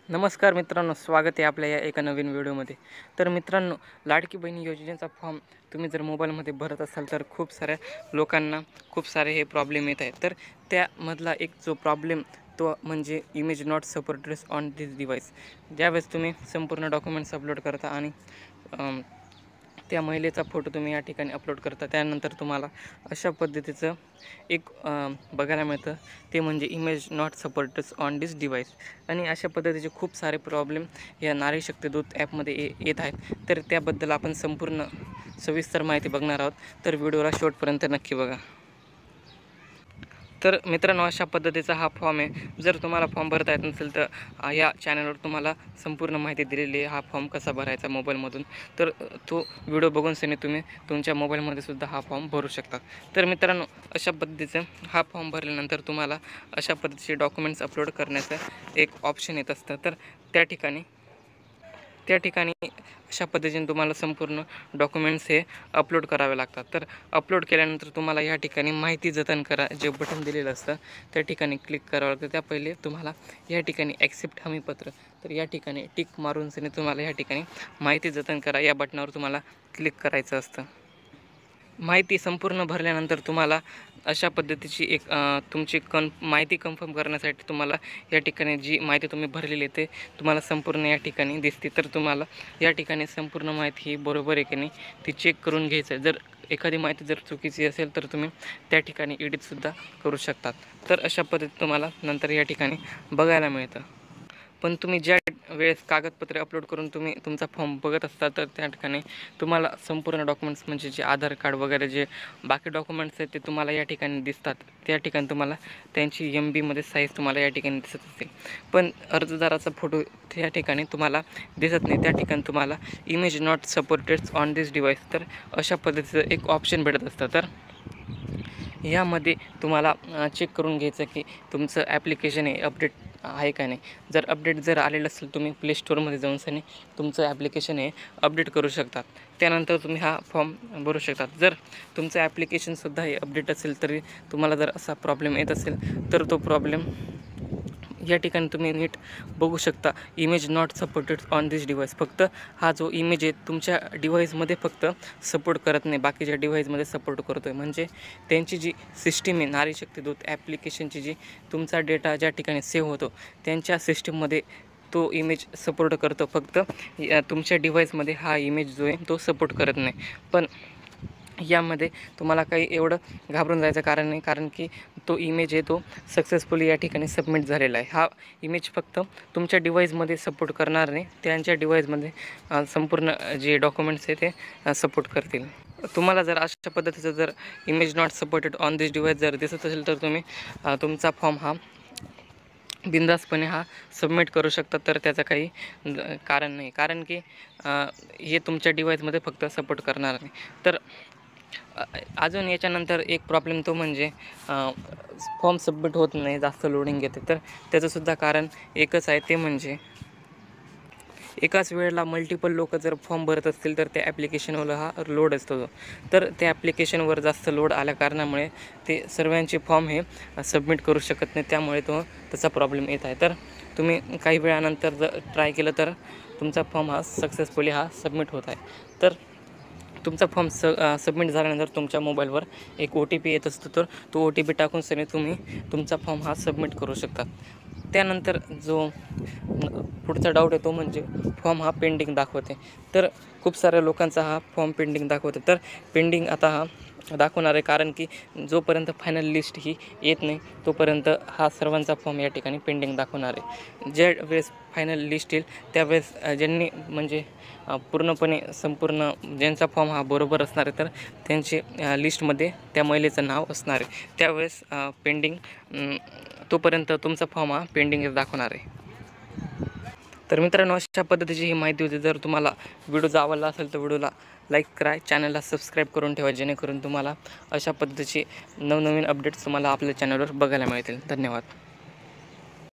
नमस्कार मित्रांनो, स्वागत आहे आपल्या या एका नवीन व्हिडिओमध्ये. तर मित्रांनो, लाडकी बहीण योजनेचा फॉर्म तुम्ही जर मोबाईलमध्ये भरत असाल तर खूप साऱ्या लोकांना खूप सारे हे प्रॉब्लेम येत आहेत. तर त्यामधला एक जो प्रॉब्लेम तो म्हणजे image not supported on this device. ज्यावेळेस तुम्ही संपूर्ण डॉक्युमेंट्स अपलोड करता आणि त्या महिलेचा फोटो तुम्ही या ठिकाणी अपलोड करता, त्यानंतर तुम्हाला अशा पद्धतीचं एक बघायला मिळतं, ते म्हणजे image not supported on this device. आणि अशा पद्धतीचे खूप सारे प्रॉब्लेम या नारी शक्ती दूत ॲपमध्ये येत आहेत. तर त्याबद्दल आपण संपूर्ण सविस्तर माहिती बघणार आहोत. तर व्हिडिओला शेवटपर्यंत नक्की बघा. तर मित्रांनो, अशा पद्धतीचा हा फॉर्म आहे. जर तुम्हाला फॉर्म भरता येत नसेल तर या चॅनलवर तुम्हाला संपूर्ण माहिती दिलेली आहे, हा फॉर्म कसा भरायचा मोबाईलमधून. तर तो व्हिडिओ बघून सनी तुम्ही तुमच्या मोबाईलमध्ये सुद्धा हा फॉर्म भरू शकता. तर मित्रांनो, अशा पद्धतीचं हा फॉर्म भरल्यानंतर तुम्हाला अशा पद्धतीचे डॉक्युमेंट्स अपलोड करण्याचं एक ऑप्शन येत असतं. तर त्या ठिकाणी अशा पद्धतीने तुम्हाला संपूर्ण डॉक्युमेंट्स हे अपलोड करावे लागतात. तर अपलोड केल्यानंतर तुम्हाला या ठिकाणी माहिती जतन करा जे बटन दिलेलं असतं त्या ठिकाणी क्लिक करावं लागतं. त्या पहिले तुम्हाला या ठिकाणी ॲक्सेप्ट हमीपत्र, तर या ठिकाणी टिक मारून तुम्हाला या ठिकाणी माहिती जतन करा या बटनावर तुम्हाला क्लिक करायचं असतं. माहिती संपूर्ण भरल्यानंतर तुम्हाला अशा पद्धतीची एक तुमची माहिती कन्फर्म करण्यासाठी तुम्हाला या ठिकाणी जी माहिती तुम्ही भरलेली आहे ते तुम्हाला संपूर्ण या ठिकाणी दिसते. तर तुम्हाला या ठिकाणी संपूर्ण माहिती ही बरोबर आहे की नाही ती चेक करून घ्यायचं आहे. जर एखादी माहिती जर चुकीची असेल तर तुम्ही त्या ठिकाणी एडिटसुद्धा करू शकतात. तर अशा पद्धतीत तुम्हाला नंतर या ठिकाणी बघायला मिळतं. पण तुम्ही ज्या वेळेस कागदपत्रे अपलोड करून तुम्ही तुमचा फॉर्म बघत असता तर त्या ठिकाणी तुम्हाला संपूर्ण डॉक्युमेंट्स म्हणजे जे आधार कार्ड वगैरे जे बाकी डॉक्युमेंट्स आहेत ते तुम्हाला या ठिकाणी दिसतात. त्या ठिकाणी तुम्हाला त्यांची MBमध्ये साईज तुम्हाला या ठिकाणी दिसत असते. पण अर्जदाराचा फोटो त्या ठिकाणी तुम्हाला दिसत नाही. त्या ठिकाणी तुम्हाला image not supported on this device, तर अशा पद्धतीचं एक ऑप्शन भेटत असतं. तर यामध्ये तुम्हाला चेक करून घ्यायचं की तुमचं ॲप्लिकेशन आहे अपडेट आहे का नाही. जर अपडेट जर आलेलं असेल तुम्ही प्ले स्टोअरमध्ये जाऊन तुमचं ॲप्लिकेशन हे अपडेट करू शकतात. त्यानंतर तुम्ही हा फॉर्म भरू शकतात. जर तुमचं ॲप्लिकेशनसुद्धा हे अपडेट असेल तरी तुम्हाला जर असा प्रॉब्लेम येत असेल तर तो प्रॉब्लेम या ठिकाणी तुम्ही नीट बघू शकता. Image not supported on this device, फक्त हा जो इमेज आहे तुमच्या डिव्हाइसमध्ये फक्त सपोर्ट करत नाही, बाकीच्या डिव्हाइसमध्ये सपोर्ट करतो आहे. म्हणजे त्यांची जी सिस्टीम आहे नारी शक्ती दूत ॲप्लिकेशनची, जी तुमचा डेटा ज्या ठिकाणी सेव्ह होतो त्यांच्या सिस्टीममध्ये तो इमेज सपोर्ट करतो. फक्त तुमच्या डिव्हाइसमध्ये हा इमेज जो आहे तो सपोर्ट करत नाही. पण यामध्ये तुम्हाला काही एवढं घाबरून जायचं कारण नाही, कारण की तो इमेज आहे तो सक्सेसफुली या ठिकाणी सबमिट झालेला आहे. हा इमेज फक्त तुमच्या डिव्हाइसमध्ये सपोर्ट करणार नाही, त्यांच्या डिव्हाइसमध्ये संपूर्ण जे डॉक्युमेंट्स आहे ते सपोर्ट करतील. तुम्हाला जर अशा पद्धतीचं जर image not supported on this device जर दिसत असेल तर तुम्ही तुमचा फॉर्म हा बिंदासपणे हा सबमिट करू शकता. तर त्याचं काही कारण नाही, कारण की हे तुमच्या डिव्हाइसमध्ये फक्त सपोर्ट करणार नाही. तर अजून याच्यानंतर एक प्रॉब्लेम तो म्हणजे फॉर्म सबमिट होत नाही, जास्त लोडिंग घेते. तर त्याचंसुद्धा कारण एकच आहे, ते म्हणजे एकाच वेळेला मल्टिपल लोक जर फॉर्म भरत असतील तर त्या ॲप्लिकेशनवर हा लोड असतो. तर त्या ॲप्लिकेशनवर जास्त लोड आल्या कारणामुळे ते सर्वांचे फॉर्म हे सबमिट करू शकत नाही, त्यामुळे त्याचा प्रॉब्लेम येत आहे. तर तुम्ही काही वेळानंतर जर ट्राय केलं तर तुमचा फॉर्म हा सक्सेसफुली हा सबमिट होत आहे. तर तुमचा फॉर्म सबमिट झाल्यानंतर तुमच्या मोबाईलवर एक OTP येत असतो. तर तो OTP टाकून तुम्ही तुमचा फॉर्म हा सबमिट करू शकता. त्यानंतर जो पुढचा डाऊट आहे तो म्हणजे फॉर्म हा पेंडिंग दाखवते. तर खूप साऱ्या लोकांचा हा फॉर्म पेंडिंग दाखवते. तर पेंडिंग आता हा दाखवणार आहे, कारण की जोपर्यंत फायनल लिस्ट ही येत नाही तोपर्यंत हा सर्वांचा फॉर्म या ठिकाणी पेंडिंग दाखवणार आहे. ज्या वेळेस फायनल लिस्ट येईल त्यावेळेस ज्यांनी म्हणजे पूर्णपणे संपूर्ण ज्यांचा फॉर्म हा बरोबर असणार आहे तर त्यांचे लिस्टमध्ये त्या महिलेचं नाव असणार आहे. त्यावेळेस पेंडिंग तोपर्यंत तुमचा फॉर्म हा पेंडिंग दाखवणार आहे. तर मित्रांनो, अशा पद्धतीची ही माहिती होती. जर तुम्हाला व्हिडिओ आवडला असेल तर व्हिडिओला लाईक करा, चॅनलला सबस्क्राईब करून ठेवा, जेणेकरून तुम्हाला अशा पद्धतीची नवनवीन अपडेट्स तुम्हाला आपल्या चॅनलवर बघायला मिळतील. धन्यवाद.